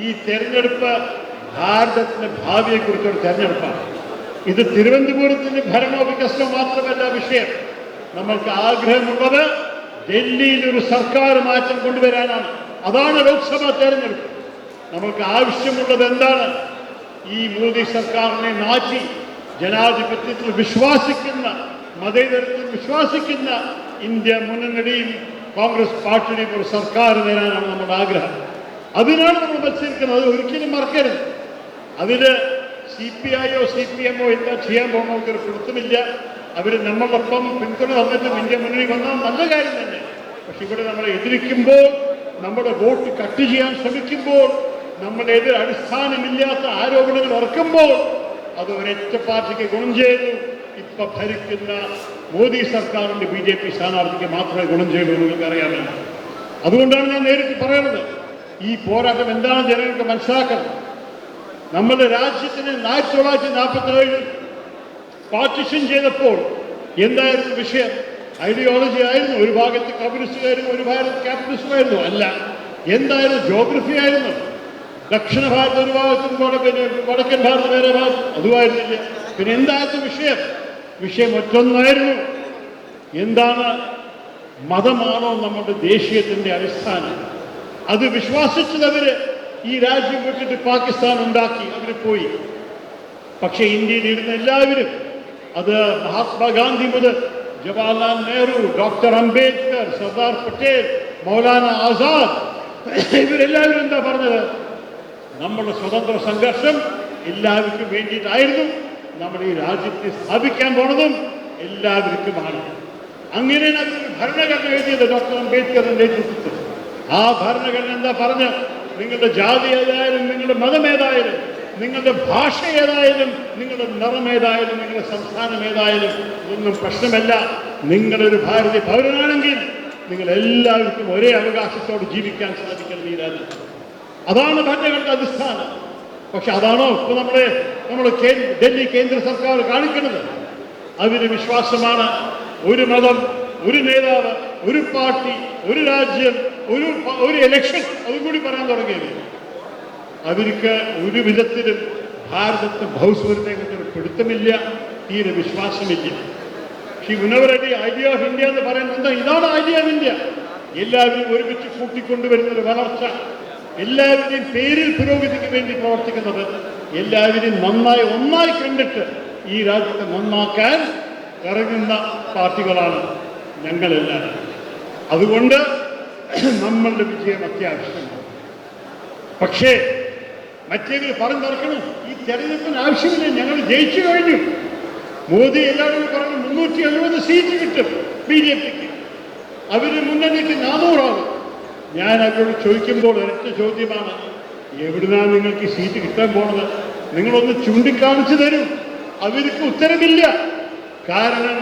ഈ തെരഞ്ഞെടുപ്പ് ഭാരതത്തിന്റെ ഭാവിയെക്കുറിച്ചൊരു തെരഞ്ഞെടുപ്പാണ്. ഇത് തിരുവനന്തപുരത്തിന്റെ ഭരണവികസനം മാത്രമല്ല വിഷയം. നമ്മൾക്ക് ആഗ്രഹമുള്ളത് ഡൽഹിയിൽ ഒരു സർക്കാർ മാറ്റം കൊണ്ടുവരാനാണ്. അതാണ് ലോക്സഭാ തെരഞ്ഞെടുപ്പ്. നമുക്ക് ആവശ്യമുള്ളത് എന്താണ്? ഈ മോദി സർക്കാരിനെ മാറ്റി ജനാധിപത്യത്തിൽ വിശ്വാസിക്കുന്ന, മതേതരത്തിൽ വിശ്വാസിക്കുന്ന ഇന്ത്യ മുന്നണിയും കോൺഗ്രസ് പാർട്ടിയുടെയും ഒരു സർക്കാർ വരാനാണ് നമ്മുടെ ആഗ്രഹം. അതിനാണ് നമ്മൾ മത്സരിക്കുന്നത്. അത് ഒരിക്കലും മറക്കരുത്. അതില് CPI-യോ CPM-ഓ എന്താ ചെയ്യാൻ പോകുന്ന നമുക്കൊരു പിടുത്തമില്ല. അവർ നമ്മളൊപ്പം പിന്തുണ തന്നിട്ടും ഇന്ത്യ മുന്നണി വന്നാൽ നല്ല കാര്യം തന്നെ. പക്ഷെ ഇവിടെ നമ്മളെ എതിരിക്കുമ്പോൾ, നമ്മുടെ വോട്ട് കട്ട് ചെയ്യാൻ ശ്രമിക്കുമ്പോൾ, നമ്മളെതിരെ അടിസ്ഥാനമില്ലാത്ത ആരോപണങ്ങൾ ഇറക്കുമ്പോൾ അത് ഒരൊറ്റ പാർട്ടിക്ക് ഗുണം ചെയ്തു. ഇപ്പൊ ഭരിക്കുന്ന മോദി സർക്കാരിന്റെ BJP സ്ഥാനാർത്ഥിക്ക് മാത്രമേ ഗുണം ചെയ്യൂ. നിങ്ങൾക്ക് അറിയാമല്ലോ. അതുകൊണ്ടാണ് ഞാൻ നേരിട്ട് പറയുന്നത്, ഈ പോരാട്ടം എന്താണ് ജനങ്ങൾക്ക് മനസ്സിലാക്കണം. നമ്മുടെ രാജ്യത്തിന് 1947 പാർട്ടിഷൻ ചെയ്തപ്പോൾ എന്തായിരുന്നു വിഷയം? ഐഡിയോളജി ആയിരുന്നു. ഒരു ഭാഗത്ത് കമ്മ്യൂണിസ്റ്റുകാരും ഒരു ഭാഗത്ത് ക്യാപിറ്റലിസ്റ്റുമായിരുന്നു. അല്ല, എന്തായിരുന്നു? ജോഗ്രഫി ആയിരുന്നു. ദക്ഷിണ ഭാരത് ഒരു ഭാഗത്തും വടക്കൻ ഭാരത് വേറെ ഭാഗത്തും അതുമായിരുന്നില്ല. പിന്നെ എന്തായിരുന്നു വിഷയം? വിഷയം ഒറ്റൊന്നായിരുന്നു. എന്താണ്? മതമാണോ നമ്മുടെ ദേശീയത്തിന്റെ അടിസ്ഥാനം? അത് വിശ്വാസിച്ചതവര് ഈ രാജ്യം വിട്ടിട്ട് പാകിസ്ഥാൻ ഉണ്ടാക്കി, അവർ പോയി. പക്ഷെ ഇന്ത്യയിൽ ഇരുന്ന എല്ലാവരും, അത് മഹാത്മാഗാന്ധി മുതൽ ജവഹർലാൽ നെഹ്റു, ഡോക്ടർ അംബേദ്കർ, സർദാർ പട്ടേൽ, മൗലാന ആസാദ്, ഇവരെല്ലാവരും എന്താ പറഞ്ഞത്? നമ്മുടെ സ്വതന്ത്ര സംഘർഷം എല്ലാവർക്കും വേണ്ടിയിട്ടായിരുന്നു. നമ്മുടെ ഈ രാജ്യത്തെ സ്ഥാപിക്കാൻ പോണതും എല്ലാവർക്കുമാണ്. അങ്ങനെയാണ് അതിന് ഭരണഘടന എഴുതിയത് ഡോക്ടർ അംബേദ്കറിന്റെ നേതൃത്വത്തിൽ. ആ ഭരണഘടന എന്താ പറഞ്ഞ? നിങ്ങളുടെ ജാതി ഏതായാലും, നിങ്ങളുടെ മതം ഏതായാലും, നിങ്ങളുടെ ഭാഷ ഏതായാലും, നിങ്ങളുടെ നിറം ഏതായാലും, നിങ്ങളുടെ സംസ്ഥാനം ഏതായാലും ഇതൊന്നും പ്രശ്നമല്ല. നിങ്ങളൊരു ഭാരതീയ പൗരനാണെങ്കിൽ നിങ്ങൾ എല്ലാവർക്കും ഒരേ അവകാശത്തോട് ജീവിക്കാൻ സാധിക്കണം ഈ രാജ്യത്ത്. അതാണ് ഭരണഘടന അടിസ്ഥാനം. പക്ഷെ അതാണോ ഇപ്പൊ നമ്മുടെ ഡൽഹി കേന്ദ്ര സർക്കാർ കാണിക്കുന്നത്? അതിന് വിശ്വാസമാണ് ഒരു മതം, ഒരു നേതാവ്, ഒരു പാർട്ടി, ഒരു രാജ്യം, ഒരു ഇലക്ഷൻ, അതും കൂടി പറയാൻ തുടങ്ങിയത്. അവർക്ക് ഒരു വിധത്തിലും ഭാരതത്തെ ഭൗസ്വരത്തെ കുറിച്ചൊരു പിടുത്തമില്ല, തീരെ വിശ്വാസമില്ല. പക്ഷേ മുനവരടി ഐഡിയ ഓഫ് ഇന്ത്യ എന്ന് പറയുന്നത് ഇതാണ് ഐഡിയ ഓഫ് ഇന്ത്യ. എല്ലാവരും ഒരുമിച്ച് കൂട്ടിക്കൊണ്ടുവരുന്നൊരു വളർച്ച, എല്ലാവരുടെയും പേരിൽ പുരോഗതിക്ക് വേണ്ടി പ്രവർത്തിക്കുന്നത്, എല്ലാവരും നന്നായി ഒന്നായി കണ്ടിട്ട് ഈ രാജ്യത്തെ നന്നാക്കാൻ ഇറങ്ങുന്ന പാർട്ടികളാണ് ഞങ്ങളെല്ലാവരും. അതുകൊണ്ട് നമ്മളുടെ വിജയം അത്യാവശ്യമാണ്. പക്ഷേ മറ്റേവർ പറഞ്ഞിറക്കണം, ഈ തെരഞ്ഞെടുപ്പിന് ആവശ്യമില്ല, ഞങ്ങൾ ജയിച്ചു കഴിഞ്ഞു. മോദി എല്ലാവരും പറഞ്ഞു 370 സീറ്റ് കിട്ടും BJPക്ക്. അവർ മുന്നണിക്ക് 400 ആകും. ഞാൻ അവരോട് ചോദിക്കുമ്പോൾ ഒരൊറ്റ ചോദ്യമാണ്, എവിടുന്നാണ് നിങ്ങൾക്ക് സീറ്റ് കിട്ടാൻ പോണത്? നിങ്ങളൊന്ന് ചൂണ്ടിക്കാണിച്ചു തരും. അവർക്ക് ഉത്തരവില്ല. കാരണം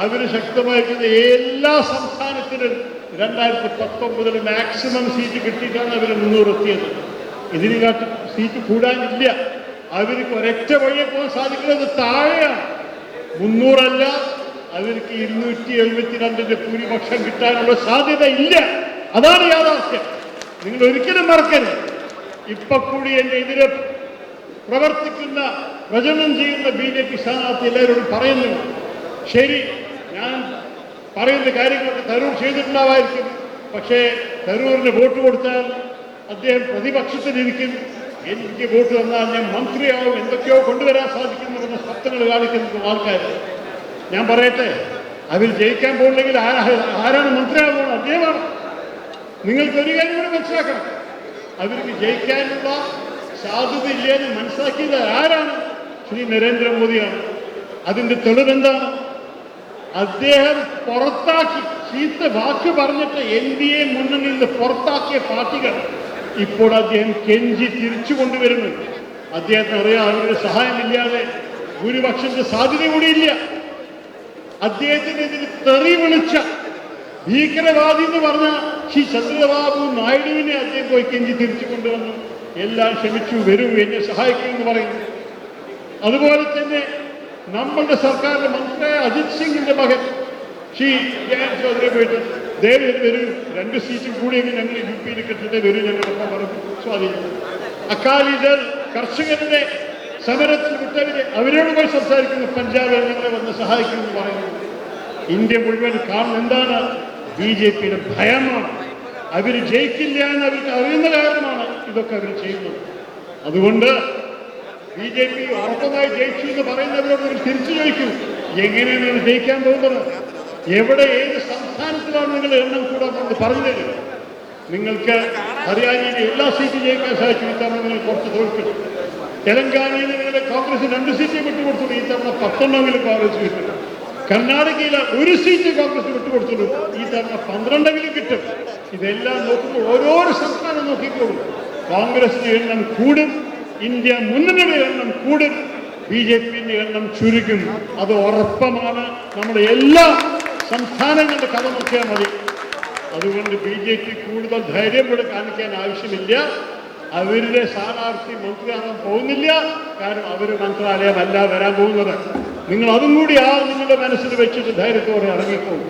അവർ ശക്തമായിരിക്കുന്ന എല്ലാ സംസ്ഥാനത്തിലും 2019 മാക്സിമം സീറ്റ് കിട്ടിയിട്ടാണ് അവർ 300 എത്തിയത്. ഇതിനെക്കാട്ടി സീറ്റ് കൂടാനില്ല. അവർക്ക് ഒരൊറ്റ വഴിയെ പോകാൻ സാധിക്കുന്നത് താഴെയാണ്. 300 അല്ല, അവർക്ക് 272 ഭൂരിപക്ഷം കിട്ടാനുള്ള സാധ്യത ഇല്ല. അതാണ് യാഥാർത്ഥ്യം. നിങ്ങൾ ഒരിക്കലും മറക്കരുത്. ഇപ്പൊ കൂടി എന്റെ എതിരെ പ്രവർത്തിക്കുന്ന, പ്രചരണം ചെയ്യുന്ന BJP സ്ഥാനാർത്ഥി എല്ലാവരോടും പറയുന്നു, ശരി, ഞാൻ പറയുന്ന കാര്യങ്ങളൊക്കെ തരൂർ ചെയ്തിട്ടുണ്ടാവായിരിക്കും. പക്ഷേ തരൂരിന് വോട്ട് കൊടുത്താൽ അദ്ദേഹം പ്രതിപക്ഷത്തിലിരിക്കും. എനിക്ക് വോട്ട് തന്നാൽ ഞാൻ മന്ത്രിയാവും, എന്തൊക്കെയോ കൊണ്ടുവരാൻ സാധിക്കുന്നുവെന്ന സ്വപ്നങ്ങൾ കാണിക്കുന്ന ആൾക്കാർ. ഞാൻ പറയട്ടെ, അവർ ജയിക്കാൻ പോകുന്നെങ്കിൽ ആരാണ് മന്ത്രിയാവുന്നത്? അദ്ദേഹമാണ്. നിങ്ങൾക്ക് ഒരു കാര്യം കൂടി മനസ്സിലാക്കണം, അവർക്ക് ജയിക്കാനുള്ള സാധ്യതയില്ലെന്ന് മനസ്സിലാക്കിയത് ആരാണ്? ശ്രീ നരേന്ദ്രമോദിയാണ്. അതിന്റെ തെളിവെന്താണ്? അദ്ദേഹം പുറത്താക്കി, ചീത്ത വാക്ക് പറഞ്ഞിട്ട് NDA മുന്നണിയിൽ നിന്ന് പുറത്താക്കിയ പാർട്ടികൾ ഇപ്പോൾ അദ്ദേഹം കെഞ്ചി തിരിച്ചു കൊണ്ടുവരുന്നു. അദ്ദേഹത്തിന് അറിയാം, അവരുടെ സഹായമില്ലാതെ ഭൂരിപക്ഷത്തിന്റെ സാധ്യത കൂടിയില്ല. അദ്ദേഹത്തിന് ഇതിന് തെറി വിളിച്ച ഭീകരവാദി എന്ന് പറഞ്ഞ ശ്രീ ചന്ദ്രബാബു നായിഡുവിനെ അദ്ദേഹം പോയി കെഞ്ചി തിരിച്ചു കൊണ്ടുവന്നു. എല്ലാം ക്ഷമിച്ചു, വരൂ, എന്നെ സഹായിക്കുമെന്ന് പറയുന്നു. അതുപോലെ തന്നെ നമ്മളുടെ സർക്കാരിന്റെ മന്ത്രിയായ അജിത് സിംഗിന്റെ മകൻ ശ്രീ ജയന്ത് ചൗധരി പോയിട്ട് ദയവ് വരൂ, 2 സീറ്റും കൂടിയെങ്കിൽ ഞങ്ങൾ UP-യിൽ കിട്ടട്ടെ, വരൂ, ഞങ്ങളൊപ്പം പറഞ്ഞു സ്വാധീനം. അകാലിദൾ കർഷകരുടെ സമരത്തിൽ വിട്ടവര് അവരോട് പോയി സംസാരിക്കുന്നു. പഞ്ചാബിൽ ഞങ്ങളെ വന്ന് സഹായിക്കുമെന്ന് പറയുന്നു. ഇന്ത്യ മുഴുവൻ കാണുന്ന എന്താണ്? BJPയുടെ ഭയമാണ്. അവർ ജയിക്കില്ല എന്ന് അവർക്ക് അറിയുന്ന കാരണമാണ് ഇതൊക്കെ അവർ ചെയ്യുന്നത്. അതുകൊണ്ട് BJP ഉറപ്പമായി ജയിച്ചു എന്ന് പറയുന്നവരോട് നിങ്ങൾ തിരിച്ചു ചോദിക്കും, എങ്ങനെയാണ് നിങ്ങൾ ജയിക്കാൻ പോകുന്നത്? എവിടെ ഏത് സംസ്ഥാനത്തിലാണ് നിങ്ങൾ എണ്ണം കൂടാമെന്ന് പറഞ്ഞു തരും. നിങ്ങൾക്ക് ഹരിയാനയിലെ എല്ലാ സീറ്റും ജയിക്കാൻ സാധിച്ചു. ഇത്തവണ നിങ്ങൾ കുറച്ച് തോൽക്കും. തെലങ്കാനയിൽ നിങ്ങളുടെ കോൺഗ്രസ് 2 സീറ്റ് വിട്ടുകൊടുത്തു. ഇത്തവണ 10 കോൺഗ്രസ് കിട്ടും. കർണാടകയിലെ 1 സീറ്റ് കോൺഗ്രസ് വിട്ടുകൊടുത്തുള്ളൂ. ഈ തവണ 12 കിട്ടും. ഇതെല്ലാം നോക്കുമ്പോൾ ഓരോരോ സംസ്ഥാനം നോക്കിക്കോളും. കോൺഗ്രസിന്റെ എണ്ണം കൂടും, ഇന്ത്യ മുന്നണിയുടെ എണ്ണം കൂടും, BJPന്റെ എണ്ണം ചുരുക്കും. അത് ഉറപ്പമാണ്. നമ്മുടെ എല്ലാ സംസ്ഥാനങ്ങളുടെ കഥ നോക്കിയാൽ മതി. അതുകൊണ്ട് BJP കൂടുതൽ ധൈര്യം കൂടെ കാണിക്കാൻ ആവശ്യമില്ല. അവരുടെ സ്ഥാനാർത്ഥി മന്ത്രിയാകാൻ പോകുന്നില്ല. കാരണം അവർ മന്ത്രാലയമല്ല വരാൻ പോകുന്നത്. നിങ്ങൾ അതും കൂടി നിങ്ങളുടെ മനസ്സിൽ വെച്ചിട്ട് ധൈര്യത്തോടെ ഇറങ്ങിപ്പോകും.